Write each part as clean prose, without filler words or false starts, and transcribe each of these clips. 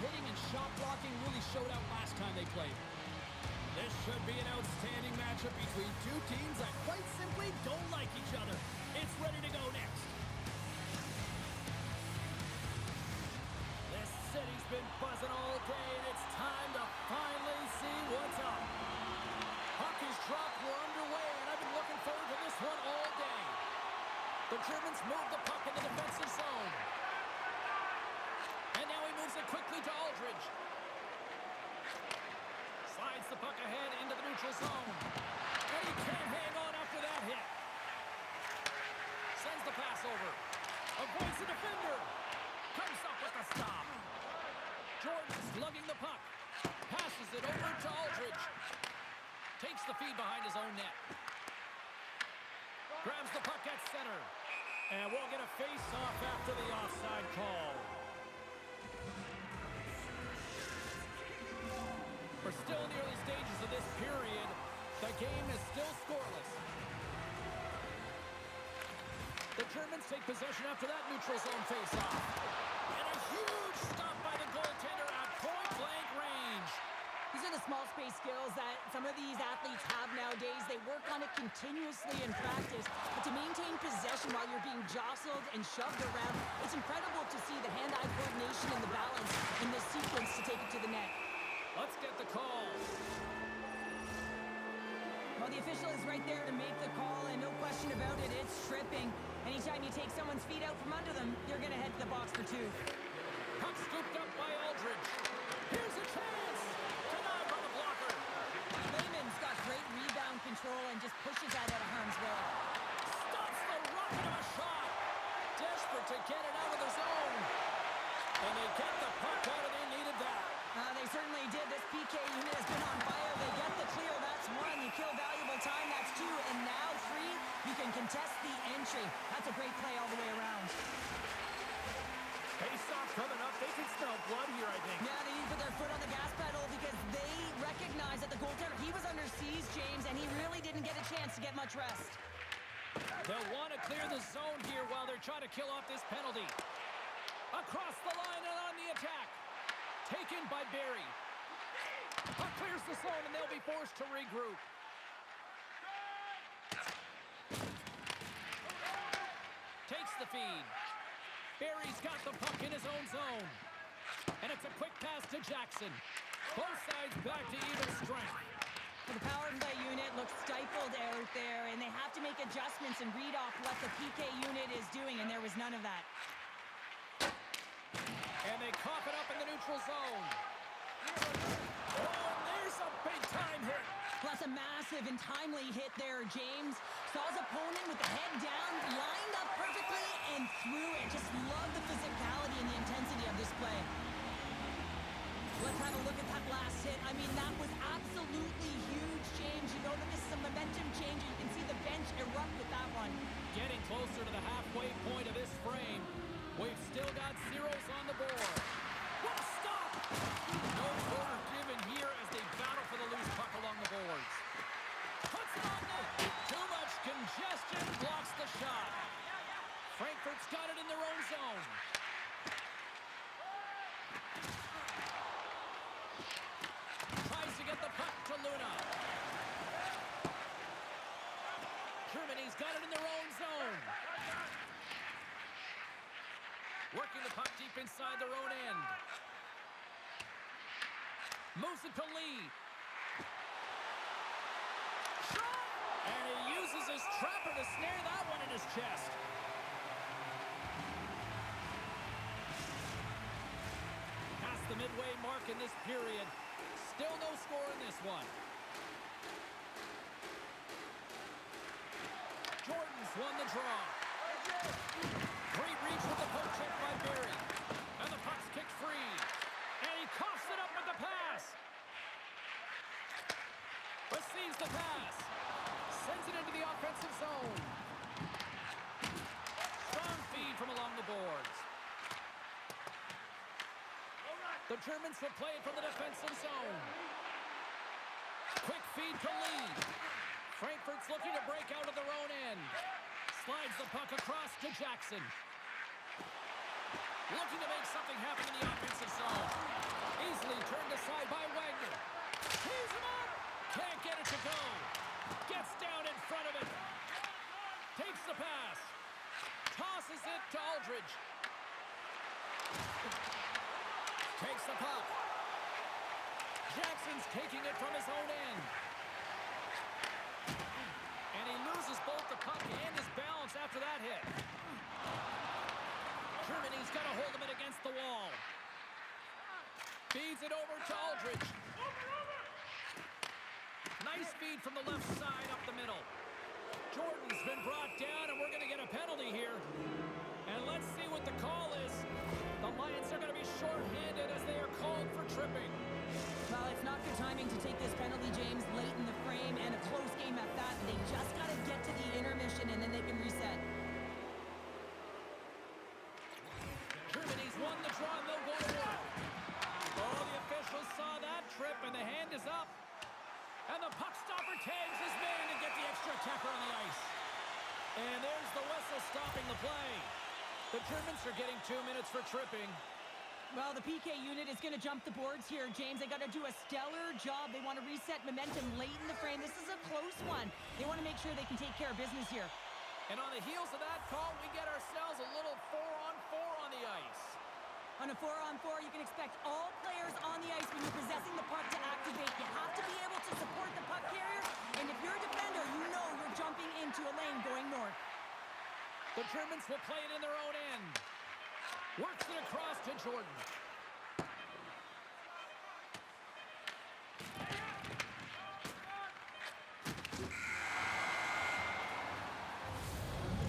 hitting and shot blocking really showed out last time they played. This should be an outstanding matchup between two teams that quite simply don't like each other. It's ready to go next. This city's been buzzing all day, and it's time to finally see what's up. Puck is dropped, we're underway, and I've been looking forward to this one all day. The Germans move the puck in the defensive zone. And now he moves it quickly to Aldridge. Slides the puck ahead into the neutral zone. And he can't hang on after that hit. Sends the pass over. Avoids the defender. Comes up with the stop. Jordan slugging the puck. Passes it over to Aldridge. Takes the feed behind his own net. Grabs the puck at center. And we'll get a face-off after the offside call. We're still in the early stages of this period. The game is still scoreless. The Germans take possession after that neutral zone face-off. And a huge stop by the goaltender at point-blank range. These are the small space skills that some of these athletes have nowadays. They work on it continuously in practice. But to maintain possession while you're being jostled and shoved around, it's incredible to see the hand-eye coordination and the balance in this sequence to take it to the net. Let's get the call. Well, the official is right there to make the call, and no question about it, it's tripping. Anytime you take someone's feet out from under them, you're going to head to the box for two. Puck scooped up by Aldridge. Here's a chance. Denied by the blocker. Lehman's got great rebound control and just pushes that out of harm's way. Stops the rocket of a shot. Desperate to get it out of the zone. And they get the puck out, and they needed that. They certainly did. This PK unit has been on fire. They get the clear. That's one. You kill valuable time. That's two. And now three. You can contest the entry. That's a great play all the way around. Face-off coming up. They can smell blood here, I think. Yeah, they need to put their foot on the gas pedal because they recognize that the goaltender, he was under siege, James, and he really didn't get a chance to get much rest. They'll want to clear the zone here while they're trying to kill off this penalty. Across the line and on the attack. Taken by Barry. Puck clears the zone, and they'll be forced to regroup. Takes the feed. Barry's got the puck in his own zone. And it's a quick pass to Jackson. Both sides back to even strength. The power play unit looks stifled out there, and they have to make adjustments and read off what the PK unit is doing, and there was none of that. And they cough it up in the neutral zone. Oh, and there's a big-time hit. Plus a massive and timely hit there, James. Saw his opponent with the head down, lined up perfectly, and threw it. Just love the physicality and the intensity of this play. Let's have a look at that last hit. I mean, that was absolutely huge, James. You know that this is a momentum changer. You can see the bench erupt with that one. Getting closer to the halfway point of this frame. We've still got zeros on the board. What a stop! No quarter given here as they battle for the loose puck along the boards. Puts it on net. Too much congestion blocks the shot. Frankfurt's got it in their own zone. Tries to get the puck to Luna. Germany's got it in their own zone. Working the puck deep inside their own end. Moves it to Lee. Shot! And he uses his trapper to snare that one in his chest. Past the midway mark in this period. Still no score in this one. Jordan's won the draw. Great reach with the poke check by Barry. And the puck's kicked free. And he coughs it up with the pass. Receives the pass. Sends it into the offensive zone. Strong feed from along the boards. The Germans will play it from the defensive zone. Quick feed to Lee. Frankfurt's looking to break out of their own end. Slides the puck across to Jackson. Looking to make something happen in the offensive zone. takes the puck. Jackson's taking it from his own end. And he loses both the puck and his balance after that hit. Germany's got a hold of it against the wall. Feeds it over to Aldridge. Nice feed from the left side up the middle. Jordan's been brought down, and we're going to get a penalty here. And let's see what the call is. The Lions are going to be shorthanded as they are called for tripping. Well, it's not good timing to take this penalty, James, late in the frame, and a close game at that. They just got to get to the intermission, and then they can reset. Germany's won the draw, and they'll go to work. Oh, the officials saw that trip, and the hand is up. And the puck stopper tags his man to get the extra attacker on the ice. And there's the whistle stopping the play. The Germans are getting 2 minutes for tripping. Well, the PK unit is going to jump the boards here, James. They got to do a stellar job. They want to reset momentum late in the frame. This is a close one. They want to make sure they can take care of business here. And on the heels of that call, we get ourselves a little 4-on-4 on the ice. On a 4-on-4, you can expect all players on the ice when you're possessing the puck to activate. You have to be able to support the puck carrier, and if you're a defender, you know you're jumping into a lane going north. The Germans will play it in their own end. Works it across to Jordan.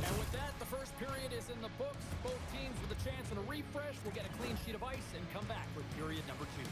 And with that, the first period is in the books. Both teams with a chance at a refresh will get a clean sheet of ice and come back with period number 2.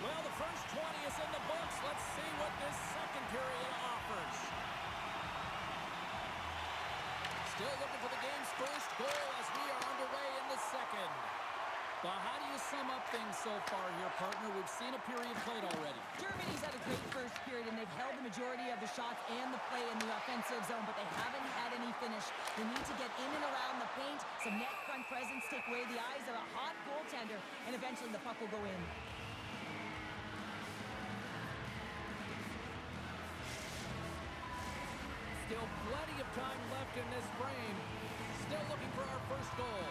Well, the first 20 is in the books. Let's see what this second period offers. Still looking for the game's first goal as we are underway in the second. Well, how do you sum up things so far here, partner? We've seen a period played already. Germany's had a great first period, and they've held the majority of the shots and the play in the offensive zone, but they haven't had any finish. They need to get in and around the paint, some net front presence, take away the eyes of a hot goaltender, and eventually the puck will go in. Still plenty of time left in this frame. Still looking for our first goal.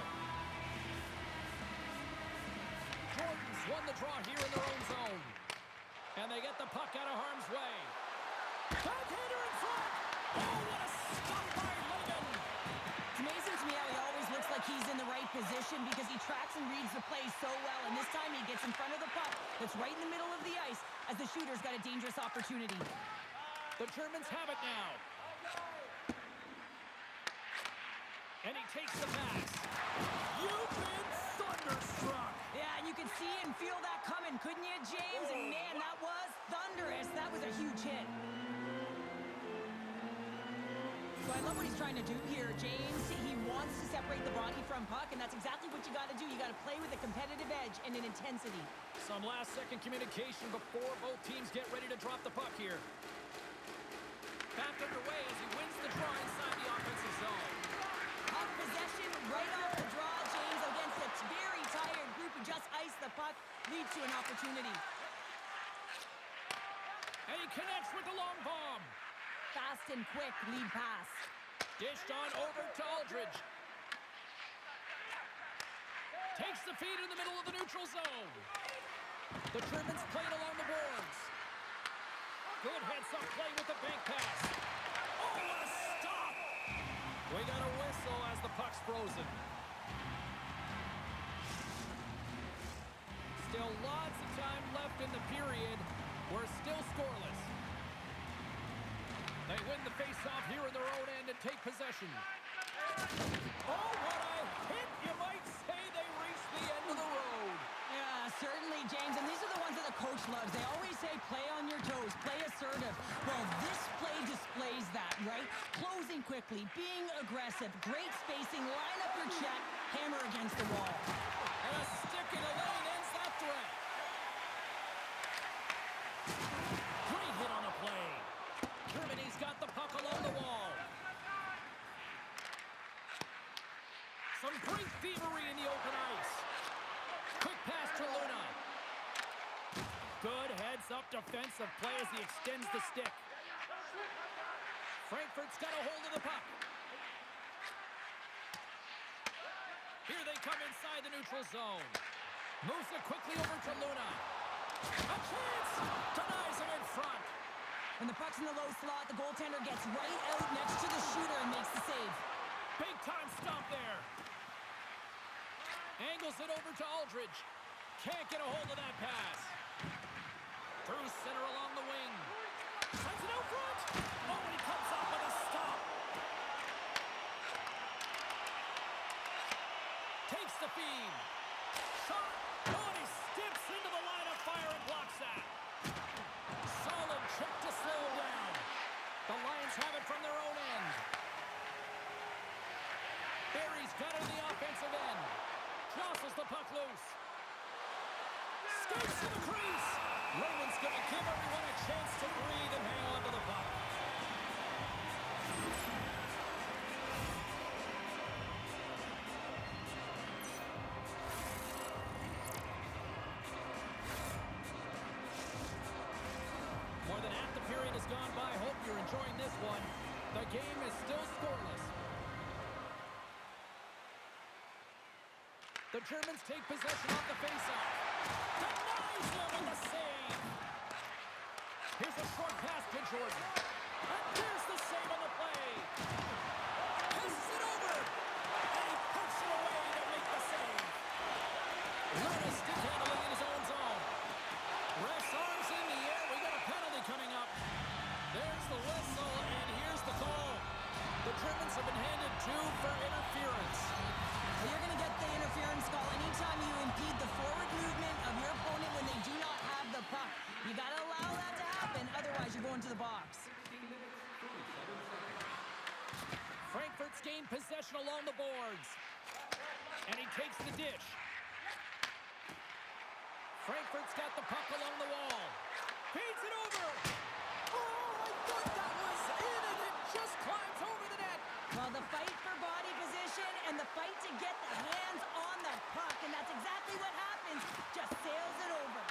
Jordan's won the draw here in their own zone. And they get the puck out of harm's way. Backhander in front. Oh, what a stop by Logan. It's amazing to me how he always looks like he's in the right position because he tracks and reads the play so well. And this time he gets in front of the puck that's right in the middle of the ice as the shooter's got a dangerous opportunity. The Germans have it now. And he takes the pass. You've been thunderstruck. Yeah, and you could see and feel that coming, couldn't you, James? And man, that was thunderous. That was a huge hit. So I love what he's trying to do here, James. He wants to separate the body from puck, and that's exactly what you got to do. You got to play with a competitive edge and an intensity. Some last-second communication before both teams get ready to drop the puck here. Back underway as he wins the draw inside the offensive zone. Puck possession right off the draw, James, against a very tired group who just iced the puck, leads to an opportunity. And he connects with the long bomb. Fast and quick lead pass. Dished on over to Aldridge. Takes the feed in the middle of the neutral zone. The Germans played along the boards. Good heads-up play with the bank pass. Oh, what a stop! We got a whistle as the puck's frozen. lots of time left in the period. We're still scoreless. They win the face-off here in their own end and take possession. Oh, what a hit! You might say they reached the end of the road. Yeah, certainly, James. And these are the ones that the coach loves. They always say, play on your toes, play assertive. Well, this play displays that, right? Closing quickly, being aggressive, great spacing, line up your check, hammer against the wall. And a stick in the lane ends that threat. Great hit on the play. Germany's got the puck along the wall. Some great thievery in the open ice. Quick pass to Luna. Good heads-up defensive play as he extends the stick. Frankfurt's got a hold of the puck. Here they come inside the neutral zone. Moves it quickly over to Luna. A chance! Denies him in front. When the puck's in the low slot, the goaltender gets right out next to the shooter and makes the save. Big time stop there. Angles it over to Aldridge. Can't get a hold of that pass. Through center along the wing. Sends it out front. Oh, and he comes up with a stop. Takes the feed. Shot. Oh, and he steps into the line of fire and blocks that. Solid check to slow down. The Lions have it from their own end. Barry's got it in the offensive end. Jostles the puck loose. Skates to the crease. Raymond's going to give everyone a chance to breathe and hang on to the puck. More than half the period has gone by. Hope you're enjoying this one. The game is still scoreless. The Germans take possession off the faceoff. Denies him with the save. Here's a short pass to Jordan. And here's the save on the play. Passes it over. And he puts it away to make the save. Luna stick handling in his own zone. Ref's arms in the air. We got a penalty coming up. There's the whistle, and here's the call. The Germans have been handed 2 for interference. You're going to get the interference call anytime you impede the forward movement of your opponent when they do not have the puck. You got to allow that to happen, otherwise you're going to the box. Frankfurt's gained possession along the boards. And he takes the dish. Frankfurt's got the puck along the wall. Feeds it over. Oh, I thought that was in, and it just climbs over the net. Well, the fight for body position and the fight to get the hands on that puck, and that's exactly what happens. Just sails it over.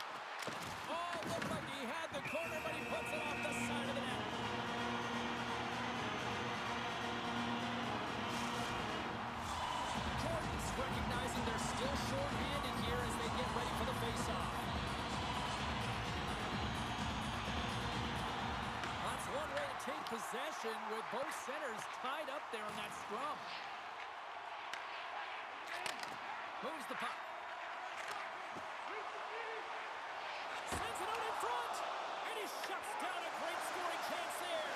Oh, looked like he had the corner, but he puts it off the side of the net. Jordan's recognizing they're still short-handed here as they get ready for the face-off. That's one way to take possession with both centers tied up there in that scrum. Moves the puck. Sends it out in front. And he shuts down a great scoring chance there.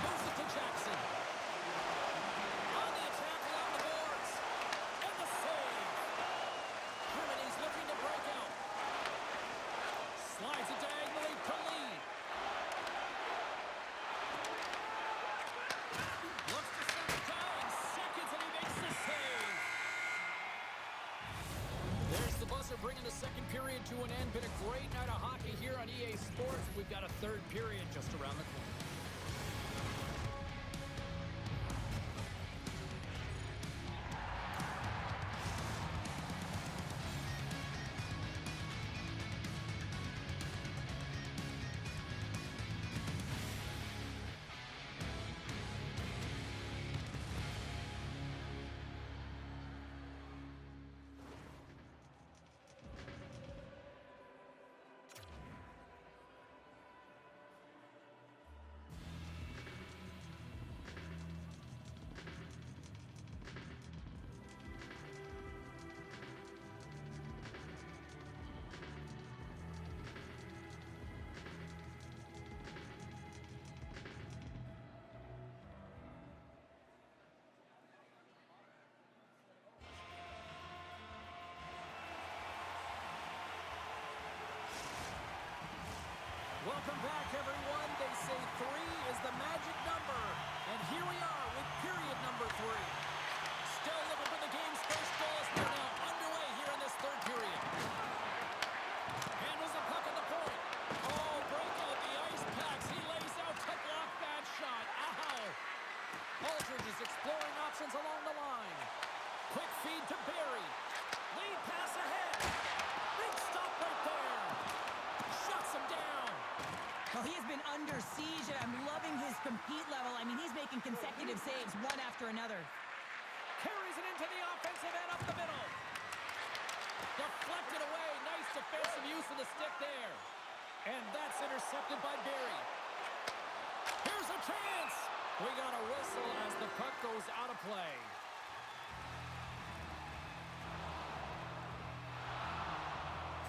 Moves it to Jackson. On the attack along the boards. And the save. Germany's looking to break out. Slides it diagonally to Lee. Looks to send it down. Seconds and he makes the save. There's the buzzer bringing the second period to an end. Been a great night of hockey here on EA Sports. We've got a third period just around the corner. Welcome back, everyone. They say 3 is the magic number. And here we are with period number 3. Still looking for the game's first goal as we're now underway here in this third period. Handles the puck at the point. Oh, break out the ice packs. He lays out to block that shot. Ow! Aldridge is exploring options along the line. Quick feed to Barry. Lead pass ahead. Big stop right there. Shuts him down. Well, he has been under siege, and I'm loving his compete level. I mean, he's making consecutive saves one after another. Carries it into the offensive end up the middle. Deflected away. Nice defensive use of the stick there. And that's intercepted by Barry. Here's a chance. We got a whistle as the puck goes out of play.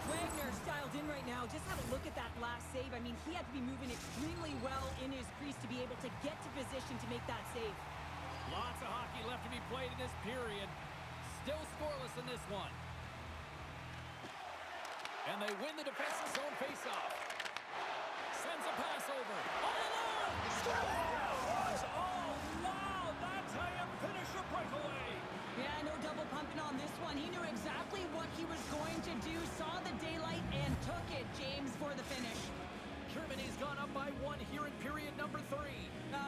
Wagner's dialed in right now. Just have a look at that last save. I mean, he had to be moving extremely well in his crease to be able to get to position to make that save. Lots of hockey left to be played in this period. Still scoreless in this one. And they win the defensive zone faceoff. Sends a pass over. All alone! Scores! Oh, wow! That's how you finish a breakaway. Yeah, no double pumping on this one. He knew exactly what he was going to do, saw the daylight, and took it, James, for the finish. Germany's gone up by 1 here in period number 3.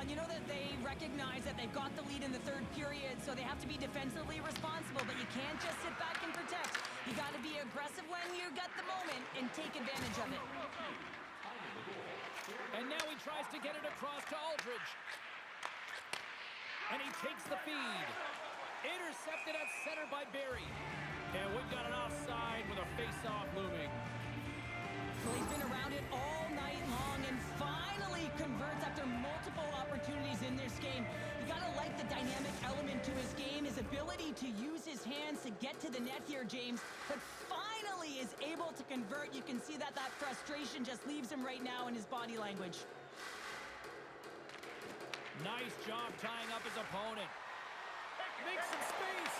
You know that they recognize that they've got the lead in the third period, so they have to be defensively responsible, but you can't just sit back and protect. You got to be aggressive when you got the moment and take advantage of it. And now he tries to get it across to Aldridge. And he takes the feed. Intercepted at center by Barry. And we've got an offside with a face-off looming. Well, he's been around it all night long and finally converts after multiple opportunities in this game. You got to like the dynamic element to his game, his ability to use his hands to get to the net here, James. But finally is able to convert. You can see that frustration just leaves him right now in his body language. Nice job tying up his opponent. Makes some space.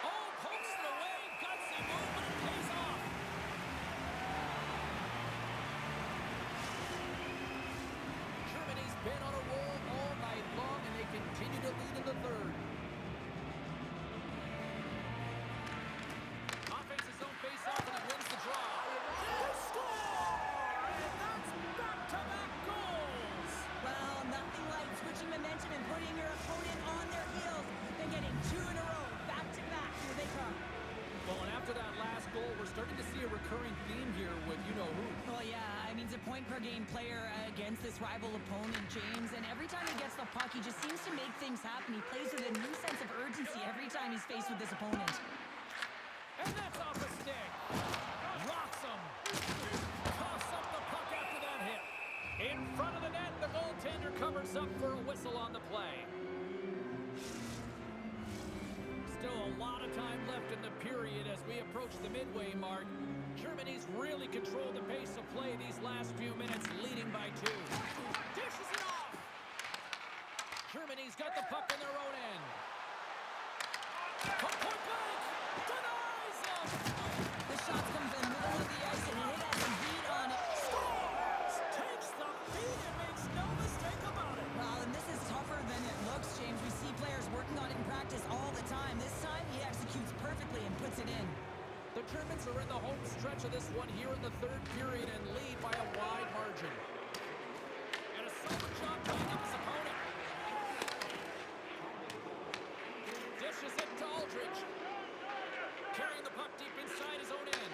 Oh, pokes it away. Gutsy move, but it pays off. Germany's been on a roll all night long, and they continue to lead in the third. Offensive zone face-off, and he wins the draw. They score! And that's back-to-back goals. Well, nothing like switching momentum and putting your opponent on their heels. They're getting 2 in a row, back-to-back. Here they come. Well, and after that last goal, we're starting to see a recurring theme here with you-know-who. Well, yeah, I mean, he's a point-per-game player against this rival opponent, James, and every time he gets the puck, he just seems to make things happen. He plays with a new sense of urgency every time he's faced with this opponent. And that's off the stick. Rocks him. Coughs up the puck after that hit. In front of the net, the goaltender covers up for a whistle on the play. Still a lot of time left in the period as we approach the midway mark. Germany's really controlled the pace of play these last few minutes, leading by 2. Dishes it off. Germany's got the puck in their own end. From point blank. Denies him. The shot comes in the middle of the ice, and it has some heat on it. Scores! Takes the feed and makes no mistake about it. Well, and this is tougher than it looks, James. We see players working on it in practice all the time. This time, he executes perfectly and puts it in. The Germans are in the home stretch of this one here in the third period and lead by a wide margin. And a solid job tying up his opponent. Dishes it to Aldridge. Carrying the puck deep inside his own end.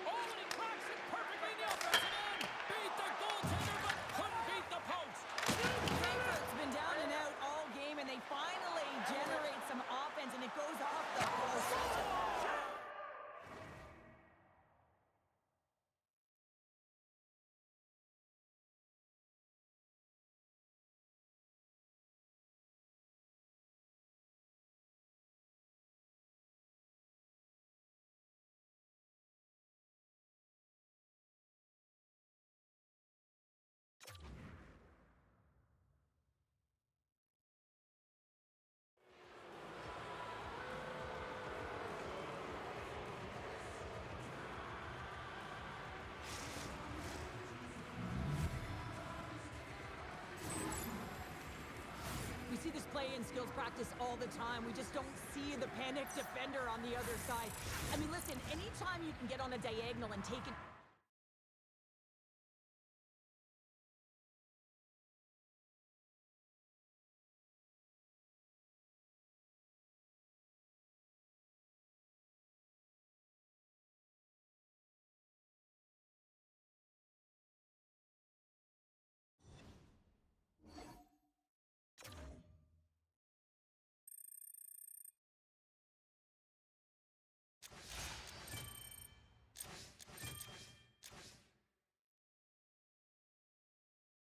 Oh, and he cracks it perfectly in the offensive end. Beat the goaltender, but couldn't beat the post. Frankfurt's been down and out all game, and they finally generate some offense, and it goes off the post. play in skills practice all the time. We just don't see the panic defender on the other side. I mean, listen, anytime you can get on a diagonal and take it